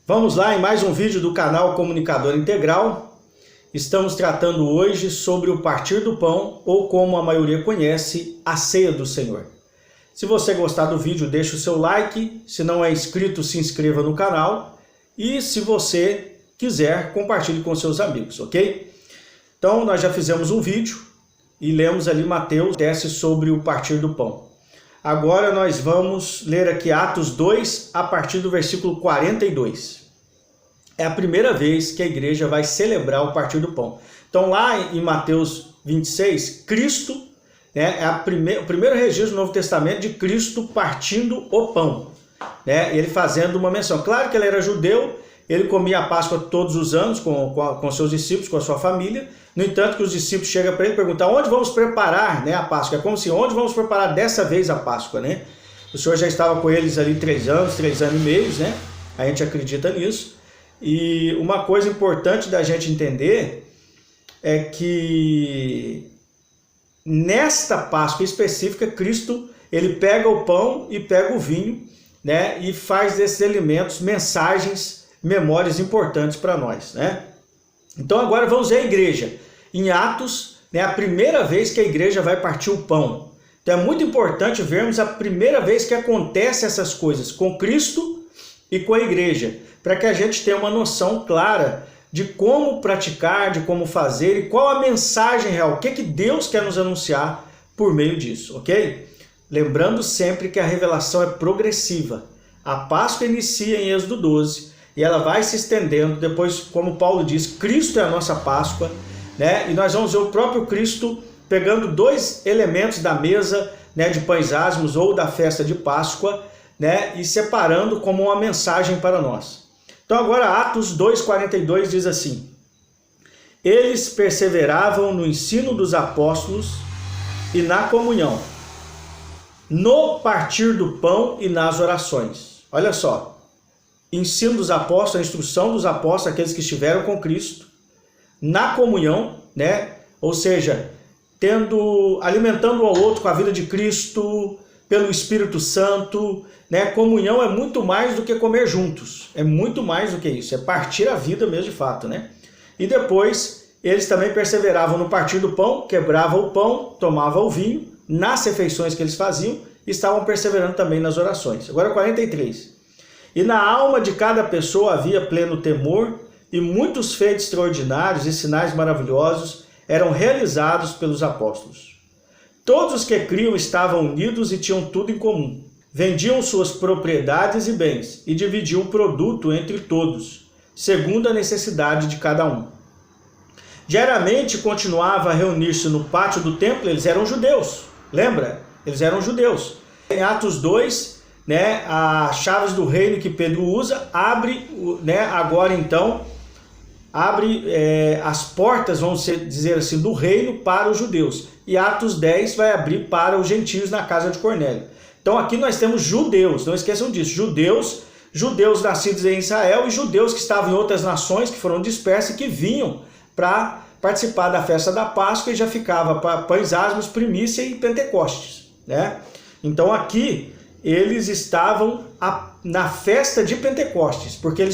Vamos lá em mais um vídeo do canal Comunicador Integral. Estamos tratando hoje sobre o partir do pão, ou como a maioria conhece, a ceia do Senhor. Se você gostar do vídeo, deixa o seu like. Se não é inscrito, se inscreva no canal. E se você quiser, compartilhe com seus amigos, ok? Então, nós já fizemos um vídeo e lemos ali Mateus, desce sobre o partir do pão. Agora nós vamos ler aqui Atos 2, a partir do versículo 42. É a primeira vez que a igreja vai celebrar o partir do pão. Então lá em Mateus 26, Cristo, né, é o primeiro registro do Novo Testamento de Cristo partindo o pão. Né, ele fazendo uma menção. Claro que ele era judeu, ele comia a Páscoa todos os anos com seus discípulos, com a sua família. No entanto, que os discípulos chegam para ele e perguntam onde vamos preparar, né, a Páscoa. É como se onde vamos preparar dessa vez a Páscoa, né? O Senhor já estava com eles ali 3 anos e meio, né? A gente acredita nisso. E uma coisa importante da gente entender é que nesta Páscoa específica, Cristo, ele pega o pão e pega o vinho, né, e faz desses alimentos mensagens, memórias importantes para nós, né? Então agora vamos ver a igreja. Em Atos, né, a primeira vez que a igreja vai partir o pão. Então é muito importante vermos a primeira vez que acontece essas coisas com Cristo e com a igreja, para que a gente tenha uma noção clara de como praticar, de como fazer e qual a mensagem real, o que Deus quer nos anunciar por meio disso, ok? Lembrando sempre que a revelação é progressiva. A Páscoa inicia em Êxodo 12 e ela vai se estendendo. Depois, como Paulo diz, Cristo é a nossa Páscoa, né? E nós vamos ver o próprio Cristo pegando 2 elementos da mesa, né, de pães asmos ou da festa de Páscoa, né, e separando como uma mensagem para nós. Então agora Atos 2,42 diz assim: eles perseveravam no ensino dos apóstolos e na comunhão, no partir do pão e nas orações. Olha só, ensino dos apóstolos, a instrução dos apóstolos, aqueles que estiveram com Cristo, na comunhão, né, ou seja, alimentando um ao outro com a vida de Cristo, pelo Espírito Santo, né? Comunhão é muito mais do que comer juntos, é muito mais do que isso, é partir a vida mesmo de fato, né? E depois eles também perseveravam no partir do pão, quebravam o pão, tomavam o vinho, nas refeições que eles faziam, e estavam perseverando também nas orações. Agora 43. E na alma de cada pessoa havia pleno temor, e muitos feitos extraordinários e sinais maravilhosos eram realizados pelos apóstolos. Todos os que criam estavam unidos e tinham tudo em comum. Vendiam suas propriedades e bens e dividiam o produto entre todos, segundo a necessidade de cada um. Diariamente continuava a reunir-se no pátio do templo. Eles eram judeus, lembra? Eles eram judeus. Em Atos 2, né, as chaves do reino que Pedro usa, abre, né, agora então, as portas, vamos dizer assim, do reino para os judeus. E Atos 10 vai abrir para os gentios na casa de Cornélio. Então aqui nós temos judeus, não esqueçam disso, judeus nascidos em Israel e judeus que estavam em outras nações, que foram dispersos e que vinham para participar da festa da Páscoa e já ficava para pães asmos, primícia e Pentecostes, né? Então aqui eles estavam na festa de Pentecostes, porque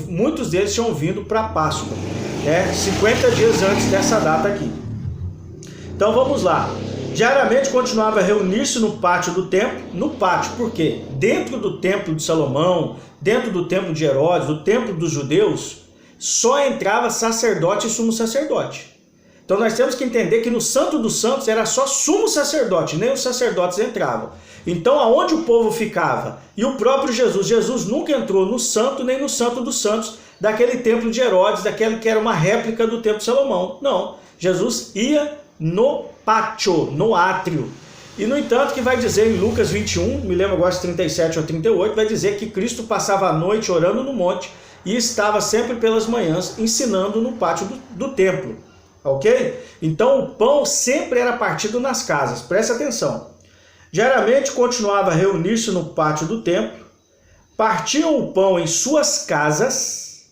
muitos deles tinham vindo para a Páscoa, né? 50 dias antes dessa data aqui. Então vamos lá. Diariamente continuava a reunir-se no pátio do templo. No pátio, por quê? Dentro do templo de Salomão, dentro do templo de Herodes, do templo dos judeus, só entrava sacerdote e sumo sacerdote. Então nós temos que entender que no Santo dos Santos era só sumo sacerdote, nem os sacerdotes entravam. Então aonde o povo ficava? E o próprio Jesus nunca entrou no santo nem no Santo dos Santos daquele templo de Herodes, daquele que era uma réplica do templo de Salomão. Não, Jesus ia no pátio, no átrio. E no entanto que vai dizer em Lucas 21, me lembro agora de 37 ou 38, vai dizer que Cristo passava a noite orando no monte e estava sempre pelas manhãs ensinando no pátio do templo, ok? Então o pão sempre era partido nas casas, preste atenção. Diariamente continuava a reunir-se no pátio do templo, partiam o pão em suas casas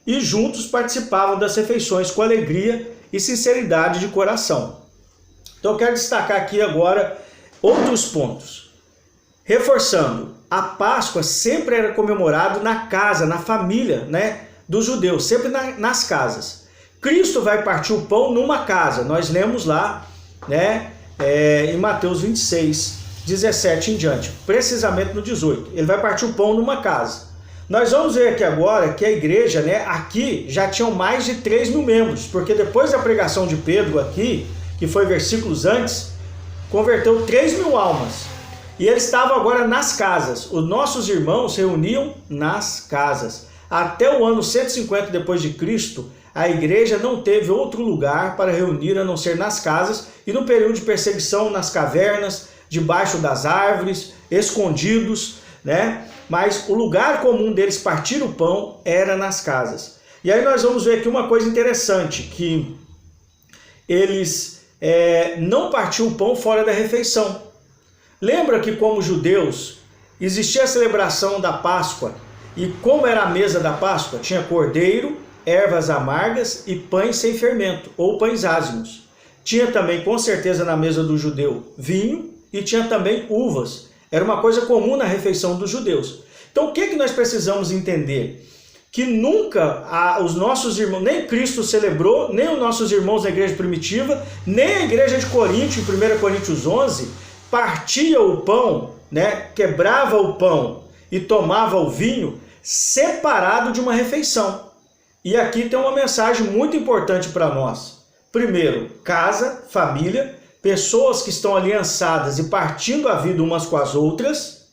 e juntos participavam das refeições com alegria e sinceridade de coração. Então eu quero destacar aqui agora outros pontos. Reforçando, a Páscoa sempre era comemorado na casa, na família, né, dos judeus, sempre nas casas. Cristo vai partir o pão numa casa. Nós lemos lá, né, em Mateus 26, 17 em diante, precisamente no 18. Ele vai partir o pão numa casa. Nós vamos ver aqui agora que a igreja, né, aqui já tinham mais de 3.000 membros, porque depois da pregação de Pedro aqui, que foi versículos antes, converteu 3.000 almas. E eles estavam agora nas casas. Os nossos irmãos se reuniam nas casas. Até o ano 150 depois de Cristo, a igreja não teve outro lugar para reunir a não ser nas casas e no período de perseguição nas cavernas, debaixo das árvores, escondidos, né? Mas o lugar comum deles partir o pão era nas casas. E aí nós vamos ver aqui uma coisa interessante, que eles não partiam o pão fora da refeição. Lembra que como judeus existia a celebração da Páscoa, e como era a mesa da Páscoa? Tinha cordeiro, ervas amargas e pães sem fermento, ou pães ázimos. Tinha também, com certeza, na mesa do judeu, vinho e tinha também uvas. Era uma coisa comum na refeição dos judeus. Então o que nós precisamos entender? Que nunca os nossos irmãos, nem Cristo celebrou, nem os nossos irmãos da igreja primitiva, nem a igreja de Corinto, em 1 Coríntios 11, partia o pão, né, quebrava o pão e tomava o vinho separado de uma refeição. E aqui tem uma mensagem muito importante para nós. Primeiro, casa, família, pessoas que estão aliançadas e partindo a vida umas com as outras,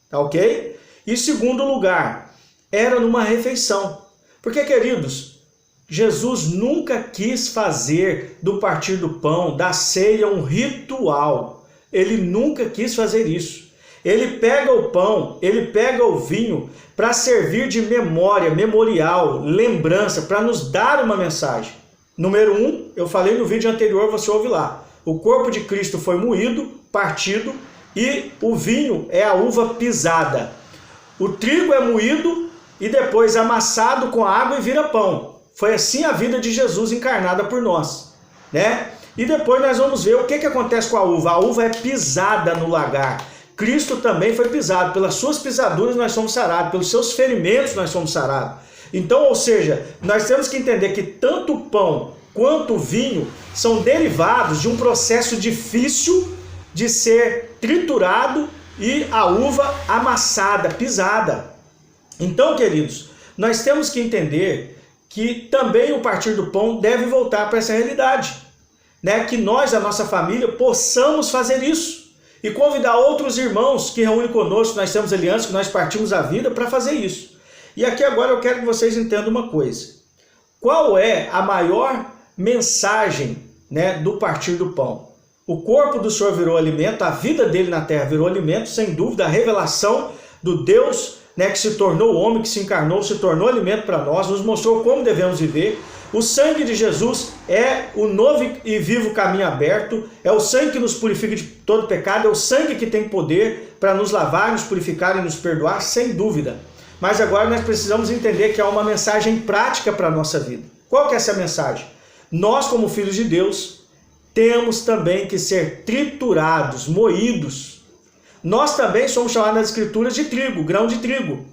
tá ok? E segundo lugar, era numa refeição. Porque, queridos, Jesus nunca quis fazer do partir do pão, da ceia, um ritual. Ele nunca quis fazer isso. Ele pega o pão, ele pega o vinho para servir de memória, memorial, lembrança, para nos dar uma mensagem. Número 1, eu falei no vídeo anterior, você ouve lá. O corpo de Cristo foi moído, partido, e o vinho é a uva pisada. O trigo é moído e depois amassado com água e vira pão. Foi assim a vida de Jesus encarnada por nós, né? E depois nós vamos ver o que acontece com a uva. A uva é pisada no lagar. Cristo também foi pisado. Pelas suas pisaduras nós somos sarados. Pelos seus ferimentos nós somos sarados. Então, ou seja, nós temos que entender que tanto o pão quanto o vinho são derivados de um processo difícil de ser triturado e a uva amassada, pisada. Então, queridos, nós temos que entender que também o partir do pão deve voltar para essa realidade, né? Que nós, a nossa família, possamos fazer isso e convidar outros irmãos que reúnem conosco, nós temos aliança, que nós partimos a vida para fazer isso. E aqui agora eu quero que vocês entendam uma coisa. Qual é a maior mensagem, né, do partir do pão? O corpo do Senhor virou alimento, a vida dele na terra virou alimento, sem dúvida, a revelação do Deus, né, que se tornou homem, que se encarnou, se tornou alimento para nós, nos mostrou como devemos viver. O sangue de Jesus é o novo e vivo caminho aberto, é o sangue que nos purifica de todo pecado, é o sangue que tem poder para nos lavar, nos purificar e nos perdoar, sem dúvida. Mas agora nós precisamos entender que há uma mensagem prática para a nossa vida. Qual que é essa mensagem? Nós, como filhos de Deus, temos também que ser triturados, moídos. Nós também somos chamados nas escrituras de trigo, grão de trigo,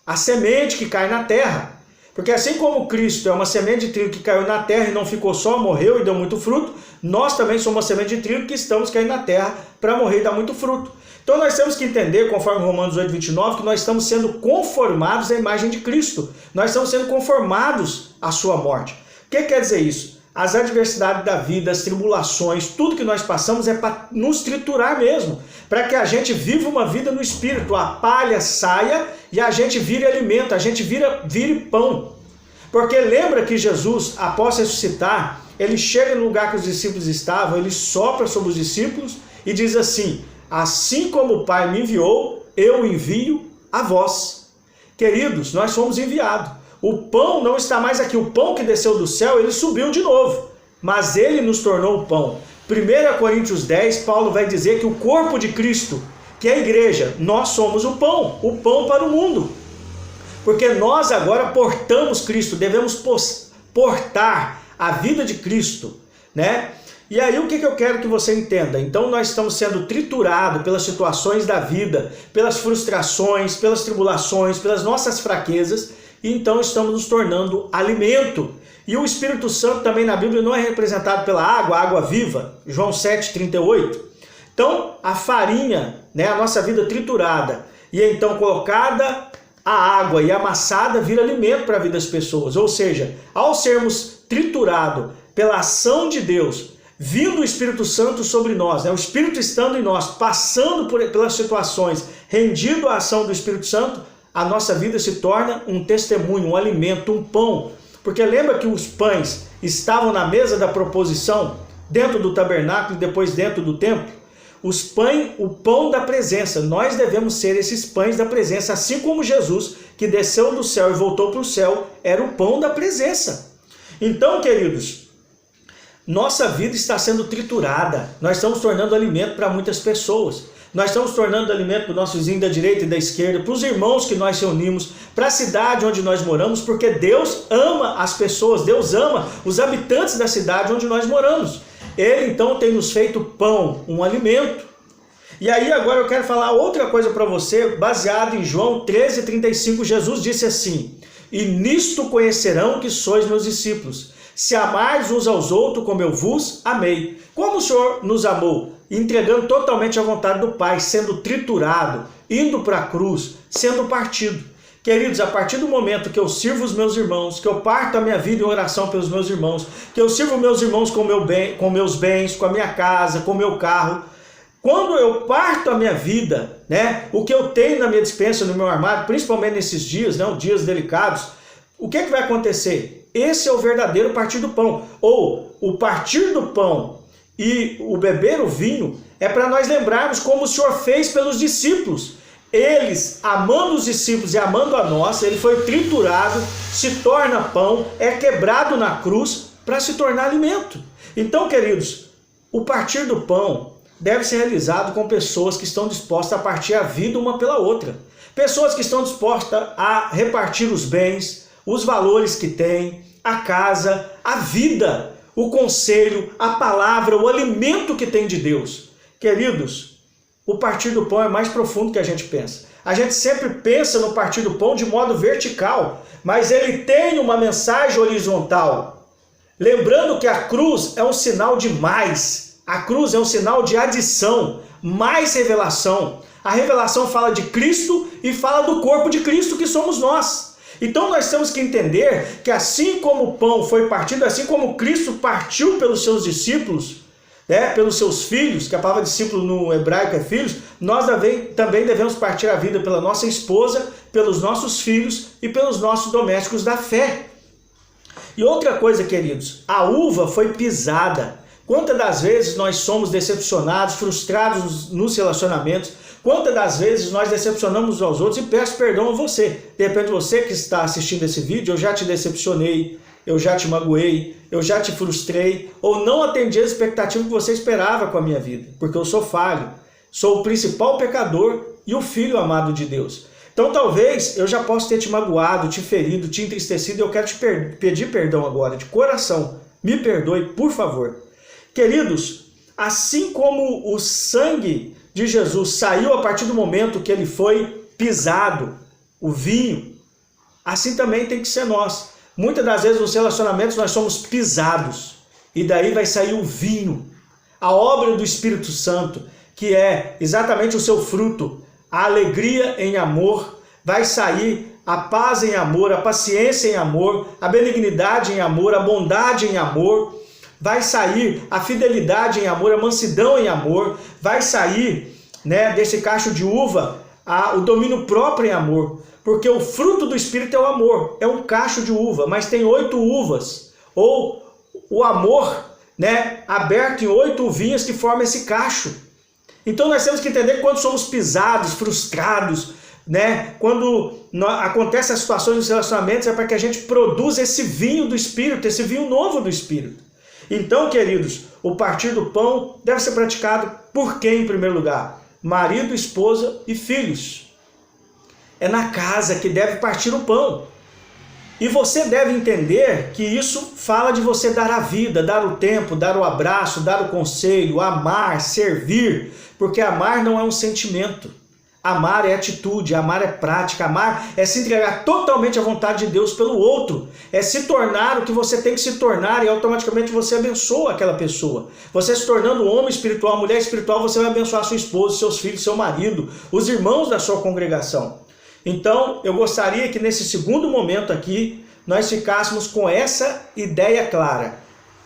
a semente que cai na terra. Porque assim como Cristo é uma semente de trigo que caiu na terra e não ficou só, morreu e deu muito fruto, nós também somos uma semente de trigo que estamos caindo na terra para morrer e dar muito fruto. Então nós temos que entender, conforme Romanos 8, 29, que nós estamos sendo conformados à imagem de Cristo. Nós estamos sendo conformados à sua morte. O que quer dizer isso? As adversidades da vida, as tribulações, tudo que nós passamos é para nos triturar mesmo, para que a gente viva uma vida no Espírito, a palha saia e a gente vire alimento, a gente vire pão. Porque lembra que Jesus, após ressuscitar, ele chega no lugar que os discípulos estavam, ele sopra sobre os discípulos e diz assim: assim como o Pai me enviou, eu envio a vós. Queridos, nós fomos enviados. O pão não está mais aqui. O pão que desceu do céu, ele subiu de novo. Mas ele nos tornou o pão. 1 Coríntios 10, Paulo vai dizer que o corpo de Cristo, que é a igreja, nós somos o pão para o mundo. Porque nós agora portamos Cristo, devemos portar a vida de Cristo, né? E aí o que eu quero que você entenda? Então nós estamos sendo triturados pelas situações da vida, pelas frustrações, pelas tribulações, pelas nossas fraquezas, e então estamos nos tornando alimento. E o Espírito Santo também na Bíblia não é representado pela água viva, João 7,38. Então a farinha, né, a nossa vida triturada, e então colocada a água e amassada vira alimento para a vida das pessoas. Ou seja, ao sermos triturados pela ação de Deus, vindo o Espírito Santo sobre nós, né? O Espírito estando em nós, passando pelas situações, rendido à ação do Espírito Santo, a nossa vida se torna um testemunho, um alimento, um pão. Porque lembra que os pães estavam na mesa da proposição, dentro do tabernáculo e depois dentro do templo? O pão da presença, nós devemos ser esses pães da presença, assim como Jesus, que desceu do céu e voltou para o céu, era o pão da presença. Então, queridos, nossa vida está sendo triturada, nós estamos tornando alimento para muitas pessoas, nós estamos tornando alimento para o nosso vizinho da direita e da esquerda, para os irmãos que nós reunimos, para a cidade onde nós moramos, porque Deus ama as pessoas, Deus ama os habitantes da cidade onde nós moramos. Ele então tem nos feito pão, um alimento. E aí agora eu quero falar outra coisa para você, baseado em João 13,35, Jesus disse assim: e nisto conhecerão que sois meus discípulos, se amardes uns aos outros como eu vos amei. Como o Senhor nos amou? Entregando totalmente à vontade do Pai, sendo triturado, indo para a cruz, sendo partido. Queridos, a partir do momento que eu sirvo os meus irmãos, que eu parto a minha vida em oração pelos meus irmãos, que eu sirvo meus irmãos com meus bens, com a minha casa, com o meu carro, quando eu parto a minha vida, né, o que eu tenho na minha despensa, no meu armário, principalmente nesses dias, né, dias delicados, o que vai acontecer? Esse é o verdadeiro partir do pão. Ou o partir do pão e o beber o vinho é para nós lembrarmos como o Senhor fez pelos discípulos. Eles, amando os discípulos e amando a nós, ele foi triturado, se torna pão, é quebrado na cruz para se tornar alimento. Então, queridos, o partir do pão deve ser realizado com pessoas que estão dispostas a partir a vida uma pela outra. Pessoas que estão dispostas a repartir os bens, os valores que têm, a casa, a vida, o conselho, a palavra, o alimento que tem de Deus. Queridos, o partir do pão é mais profundo que a gente pensa. A gente sempre pensa no partir do pão de modo vertical, mas ele tem uma mensagem horizontal. Lembrando que a cruz é um sinal de mais. A cruz é um sinal de adição, mais revelação. A revelação fala de Cristo e fala do corpo de Cristo que somos nós. Então nós temos que entender que assim como o pão foi partido, assim como Cristo partiu pelos seus discípulos, pelos seus filhos, que a palavra discípulo no hebraico é filhos, nós também devemos partir a vida pela nossa esposa, pelos nossos filhos e pelos nossos domésticos da fé. E outra coisa, queridos, a uva foi pisada. Quantas das vezes nós somos decepcionados, frustrados nos relacionamentos? Quantas das vezes nós decepcionamos uns aos outros? E peço perdão a você. De repente você que está assistindo esse vídeo, eu já te decepcionei, eu já te magoei, eu já te frustrei, ou não atendi a expectativa que você esperava com a minha vida, porque eu sou falho, sou o principal pecador e o filho amado de Deus. Então talvez eu já possa ter te magoado, te ferido, te entristecido, e eu quero te pedir perdão agora, de coração. Me perdoe, por favor. Queridos, assim como o sangue de Jesus saiu a partir do momento que ele foi pisado, o vinho, assim também tem que ser nós. Muitas das vezes nos relacionamentos nós somos pisados e daí vai sair o vinho, a obra do Espírito Santo, que é exatamente o seu fruto, a alegria em amor, vai sair a paz em amor, a paciência em amor, a benignidade em amor, a bondade em amor, vai sair a fidelidade em amor, a mansidão em amor, vai sair, desse cacho de uva o domínio próprio em amor. Porque o fruto do Espírito é o amor, é um cacho de uva, mas tem 8 uvas, ou o amor, aberto em 8 uvinhas que formam esse cacho. Então nós temos que entender que quando somos pisados, frustrados, quando acontecem as situações nos relacionamentos, é para que a gente produza esse vinho do Espírito, esse vinho novo do Espírito. Então, queridos, o partir do pão deve ser praticado por quem em primeiro lugar? Marido, esposa e filhos. É na casa que deve partir o pão. E você deve entender que isso fala de você dar a vida, dar o tempo, dar o abraço, dar o conselho, amar, servir, porque amar não é um sentimento. Amar é atitude, amar é prática, amar é se entregar totalmente à vontade de Deus pelo outro, é se tornar o que você tem que se tornar e automaticamente você abençoa aquela pessoa. Você se tornando homem espiritual, mulher espiritual, você vai abençoar sua esposa, seus filhos, seu marido, os irmãos da sua congregação. Então, eu gostaria que nesse segundo momento aqui, nós ficássemos com essa ideia clara.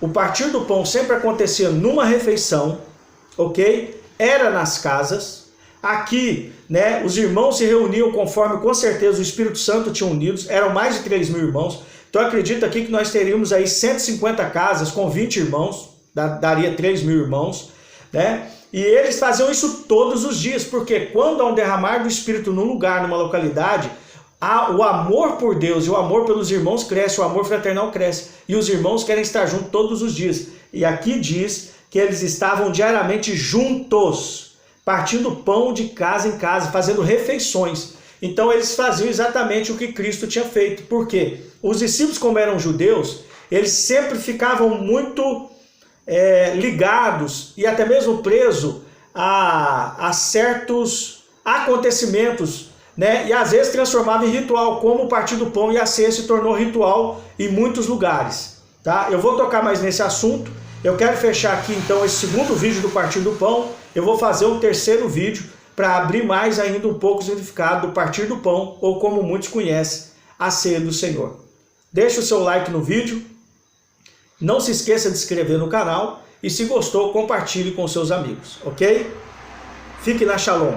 O partir do pão sempre acontecia numa refeição, ok? Era nas casas. Aqui, né, os irmãos se reuniam conforme, com certeza, o Espírito Santo tinha unidos. Eram mais de 3.000 irmãos. Então, eu acredito aqui que nós teríamos aí 150 casas com 20 irmãos. Daria 3.000 irmãos, né? E eles faziam isso todos os dias, porque quando há um derramar do Espírito num lugar, numa localidade, o amor por Deus e o amor pelos irmãos cresce, o amor fraternal cresce. E os irmãos querem estar juntos todos os dias. E aqui diz que eles estavam diariamente juntos, partindo pão de casa em casa, fazendo refeições. Então eles faziam exatamente o que Cristo tinha feito. Por quê? Os discípulos, como eram judeus, eles sempre ficavam muito ligados e até mesmo presos a certos acontecimentos, né? E às vezes transformado em ritual, como o partir do pão e a ceia se tornou ritual em muitos lugares, tá? Eu vou tocar mais nesse assunto. Eu quero fechar aqui então esse segundo vídeo do partir do pão. Eu vou fazer um terceiro vídeo para abrir mais ainda um pouco o significado do partir do pão, ou como muitos conhecem, a ceia do Senhor. Deixa o seu like no vídeo. Não se esqueça de se inscrever no canal e se gostou, compartilhe com seus amigos, ok? Fique na Shalom.